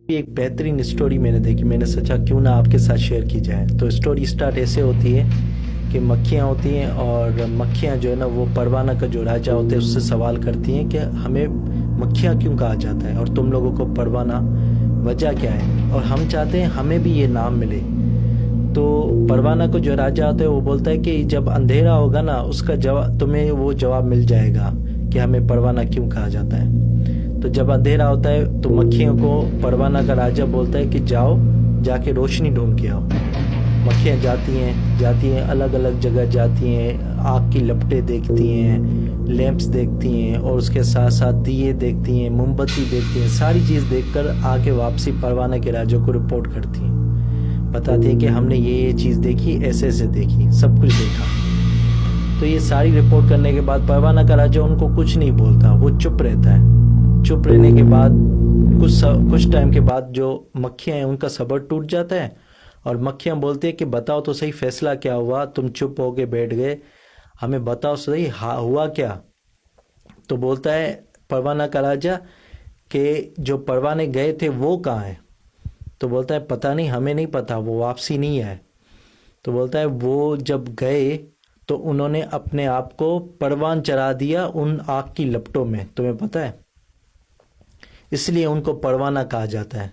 ایک بہترین اسٹوری میں نے دیکھی, میں نے سوچا کیوں نہ آپ کے ساتھ شیئر کی جائے. تو اسٹوری سٹارٹ ایسے ہوتی ہے کہ مکھیاں ہوتی ہیں, اور مکھیاں جو ہے نا وہ پروانہ کا جو راجہ ہوتا ہے اس سے سوال کرتی ہیں کہ ہمیں مکھیاں کیوں کہا جاتا ہے, اور تم لوگوں کو پروانہ وجہ کیا ہے, اور ہم چاہتے ہیں ہمیں بھی یہ نام ملے. تو پروانہ کو جو راجہ ہوتا ہے وہ بولتا ہے کہ جب اندھیرا ہوگا نا اس کا جواب تمہیں وہ جواب مل جائے گا کہ ہمیں پروانہ کیوں کہا جاتا ہے. تو جب اندھیرا ہوتا ہے تو مکھیوں کو پروانہ کا راجہ بولتا ہے کہ جاؤ جا کے روشنی ڈھونڈ کے آؤ. مکھیاں جاتی ہیں الگ الگ جگہ جاتی ہیں, آگ کی لپٹیں دیکھتی ہیں, لیمپس دیکھتی ہیں, اور اس کے ساتھ ساتھ دیے دیکھتی ہیں, موم بتی دیکھتی ہیں. ساری چیز دیکھ کر آگے واپسی پروانہ کے راجہ کو رپورٹ کرتی ہیں, بتاتی ہیں کہ ہم نے یہ چیز دیکھی, ایسے ایسے دیکھی, سب کچھ دیکھا. تو یہ ساری رپورٹ کرنے کے بعد پروانہ کا راجہ ان کو کچھ نہیں بولتا, وہ چپ رہتا ہے. چپ رہنے کے بعد کچھ ٹائم کے بعد جو مکھیاں ہیں ان کا صبر ٹوٹ جاتا ہے, اور مکھیاں بولتی ہیں کہ بتاؤ تو صحیح فیصلہ کیا ہوا, تم چپ ہو کے بیٹھ گئے, ہمیں بتاؤ صحیح ہوا کیا. تو بولتا ہے پروانہ کا راجہ کہ جو پروانے گئے تھے وہ کہاں ہیں. تو بولتا ہے پتہ نہیں, ہمیں نہیں پتا, وہ واپسی نہیں آئے. تو بولتا ہے وہ جب گئے تو انہوں نے اپنے آپ کو پروان چڑھا دیا ان آگ کی لپٹوں میں, تمہیں پتہ ہے, اس لیے ان کو پروانہ کہا جاتا ہے.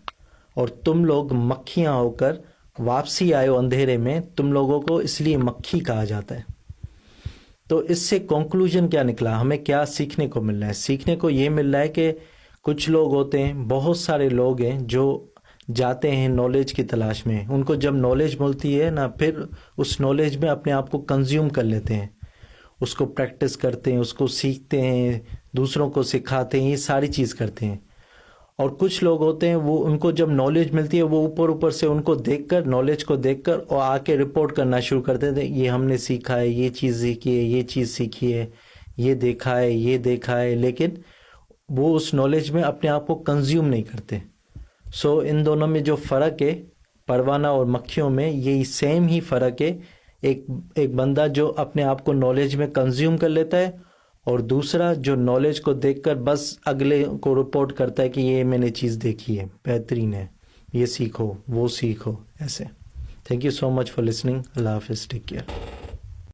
اور تم لوگ مکھیاں ہو کر واپسی آئے ہو اندھیرے میں, تم لوگوں کو اس لیے مکھی کہا جاتا ہے. تو اس سے کنکلوژن کیا نکلا, ہمیں کیا سیکھنے کو مل رہا ہے؟ سیکھنے کو یہ مل رہا ہے کہ کچھ لوگ ہوتے ہیں, بہت سارے لوگ ہیں جو جاتے ہیں نالج کی تلاش میں. ان کو جب نالج ملتی ہے نا, پھر اس نالج میں اپنے آپ کو کنزیوم کر لیتے ہیں, اس کو پریکٹس کرتے ہیں, اس کو سیکھتے ہیں, دوسروں کو سکھاتے ہیں, یہ ساری چیز کرتے ہیں. اور کچھ لوگ ہوتے ہیں وہ ان کو جب نالج ملتی ہے وہ اوپر سے ان کو دیکھ کر, نالج کو دیکھ کر, اور آ کے رپورٹ کرنا شروع کر دیتے ہیں, یہ ہم نے سیکھا ہے, یہ چیز سیکھی ہے, یہ چیز سیکھی ہے, یہ دیکھا ہے, یہ دیکھا ہے, لیکن وہ اس نالج میں اپنے آپ کو کنزیوم نہیں کرتے. سو ان دونوں میں جو فرق ہے پروانہ اور مکھیوں میں, یہی سیم ہی فرق ہے. ایک بندہ جو اپنے آپ کو نالج میں کنزیوم کر لیتا ہے, اور دوسرا جو نالج کو دیکھ کر بس اگلے کو رپورٹ کرتا ہے کہ یہ میں نے چیز دیکھی ہے, بہترین ہے, یہ سیکھو, وہ سیکھو, ایسے. Thank you so much for listening. اللہ حافظ, ٹیک کیئر.